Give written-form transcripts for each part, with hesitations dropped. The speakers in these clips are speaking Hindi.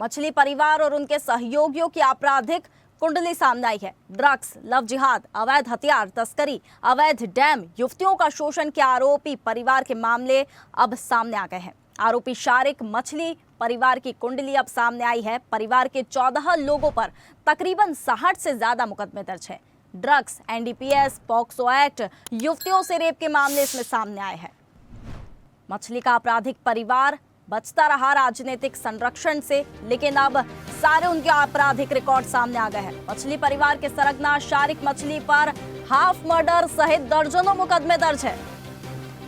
मछली परिवार और उनके सहयोगियों की आपराधिक कुंडली सामने आई है। ड्रग्स, लव जिहाद, अवैध हथियार तस्करी, अवैध डैम, युवतियों का शोषण के आरोपी परिवार के मामले अब सामने आ गए हैं। आरोपी शारिक मछली परिवार की कुंडली अब सामने आई है। परिवार के 14 लोगों पर तकरीबन 60 से ज्यादा मुकदमे दर्ज है। ड्रग्स, एनडीपीएस, पॉक्सो एक्ट, युवतियों से रेप के मामले इसमें सामने आए हैं। मछली का आपराधिक परिवार बचता रहा राजनीतिक संरक्षण से, लेकिन अब सारे उनके आपराधिक रिकॉर्ड सामने आ गए हैं। मछली परिवार के सरगना शारिक मछली पर हाफ मर्डर सहित दर्जनों मुकदमे दर्ज है।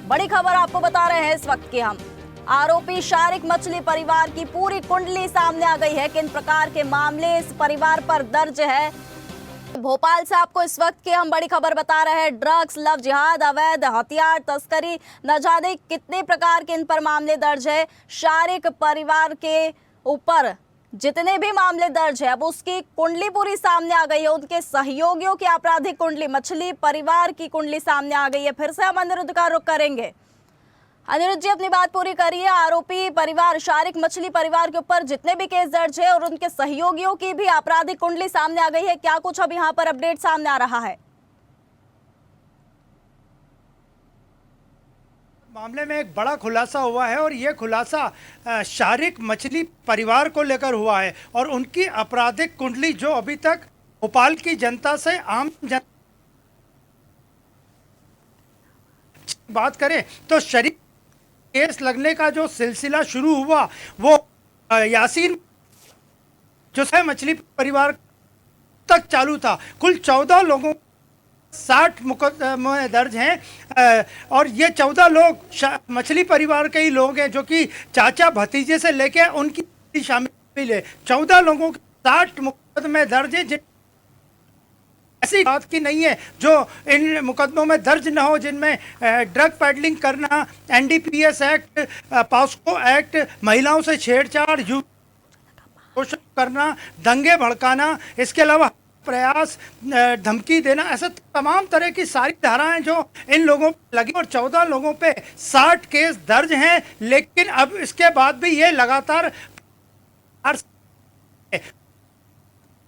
बड़ी खबर आपको बता रहे हैं इस वक्त की हम। आरोपी शारिक मछली परिवार की पूरी कुंडली सामने आ गई है। किन प्रकार के मामले इस परिवार पर दर्ज है, भोपाल से आपको इस वक्त की हम बड़ी खबर बता रहे हैं। ड्रग्स, लव जिहाद, अवैध हथियार तस्करी, न जाने कितने प्रकार के इन पर मामले दर्ज है। शारिक परिवार के ऊपर जितने भी मामले दर्ज है, अब उसकी कुंडली पूरी सामने आ गई है। उनके सहयोगियों की आपराधिक कुंडली, मछली परिवार की कुंडली सामने आ गई है। फिर से हम अनिरुद्ध का रुख करेंगे। अनिरुद्ध जी, अपनी बात पूरी करिए। आरोपी परिवार शारिक मछली परिवार के ऊपर जितने भी केस दर्ज है और उनके सहयोगियों की भी आपराधिक कुंडली सामने आ गई है, क्या कुछ अब यहाँ पर अपडेट सामने आ रहा है? मामले में एक बड़ा खुलासा हुआ है और ये खुलासा शारिक मछली परिवार को लेकर हुआ है और उनकी आपराधिक कुंडली जो अभी तक भोपाल की जनता से आम बात करें तो शरीफ केस लगने का जो सिलसिला शुरू हुआ वो यासीन जो है मछली परिवार तक चालू था। कुल 14 लोगों 60 मुकदमे दर्ज हैं और ये 14 लोग मछली परिवार के ही लोग हैं, जो कि चाचा भतीजे से लेके उनकी शामिल है। 14 लोगों के 60 मुकदमे दर्ज हैं। ऐसी बात की नहीं है जो इन मुकदमों में दर्ज न हो, जिनमें ड्रग पेडलिंग करना, एनडीपीएस एक्ट, पॉक्सो एक्ट, महिलाओं से छेड़छाड़, शोषण करना, दंगे भड़काना, इसके अलावा प्रयास, धमकी देना, ऐसा तमाम तरह की सारी धाराएं जो इन लोगों पे लगी और 14 लोगों पे 60 केस दर्ज हैं। लेकिन अब इसके बाद भी ये लगातार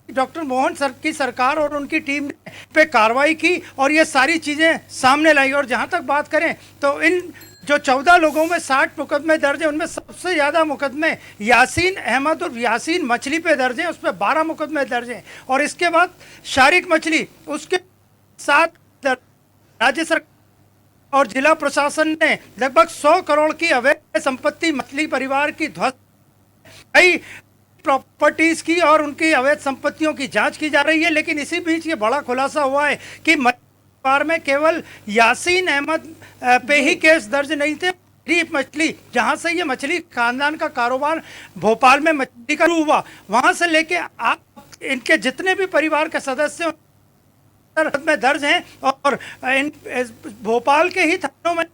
डॉक्टर मोहन सर की सरकार और उनकी टीम पे कार्रवाई की और ये सारी चीज़ें सामने लाई। और जहाँ तक बात करें तो इन जो 14 लोगों में 60 मुकदमे दर्ज हैं, उनमें सबसे ज़्यादा मुकदमे यासीन अहमद और यासीन मछली पे दर्ज हैं, उस पर 12 मुकदमे दर्ज हैं। और इसके बाद शारिक मछली, उसके साथ राज्य सरकार और जिला प्रशासन ने लगभग 100 करोड़ की अवैध संपत्ति मछली परिवार की ध्वस्त, कई प्रॉपर्टीज की और उनकी अवैध संपत्तियों की जांच की जा रही है। लेकिन इसी बीच ये बड़ा खुलासा हुआ है कि परिवार में केवल यासीन अहमद पे ही केस दर्ज नहीं थे। मछली, जहां से ये मछली खानदान का कारोबार भोपाल में मछली का शुरू हुआ, वहां से लेके आप इनके जितने भी परिवार के सदस्य में दर्ज हैं और इन भोपाल के ही थानों में।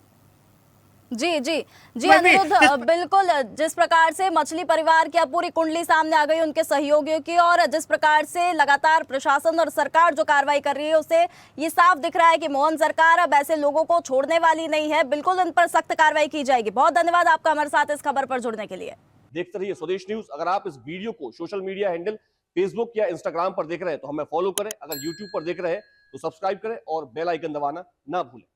जी जी जी अनिरुद्ध, बिल्कुल जिस प्रकार से मछली परिवार की पूरी कुंडली सामने आ गई उनके सहयोगियों की, और जिस प्रकार से लगातार प्रशासन और सरकार जो कार्रवाई कर रही है, उससे ये साफ दिख रहा है कि मोहन सरकार अब ऐसे लोगों को छोड़ने वाली नहीं है। बिल्कुल उन पर सख्त कार्रवाई की जाएगी। बहुत धन्यवाद आपका हमारे साथ इस खबर पर जुड़ने के लिए। देखते रहिए स्वदेश न्यूज। अगर आप इस वीडियो को सोशल मीडिया हैंडल फेसबुक या इंस्टाग्राम पर देख रहे हैं तो हमें फॉलो करें। अगर यूट्यूब पर देख रहे हैं तो सब्सक्राइब करें और बेल आइकन दबाना ना भूलें।